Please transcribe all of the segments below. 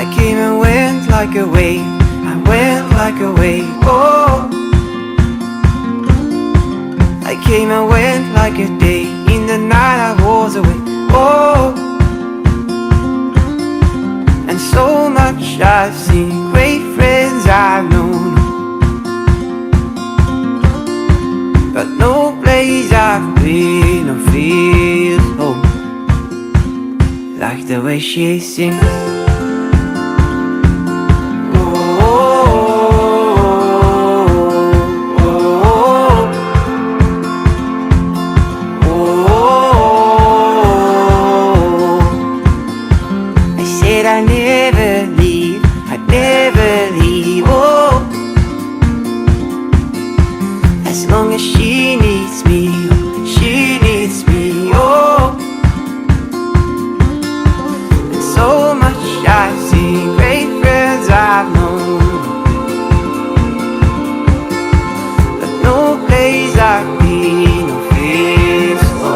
I came and went like a wave, I went like a wave, oh. I came and went like a day, in the night I was away, oh. And so much I've seen, great friends I've known, but no place I've been or feel home like the way she sings. I never leave, I'd never leave, oh. As long as she needs me, oh. And so much I've seen, great friends I've known, but no place I've been or feel so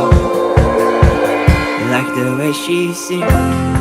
like the way she sings.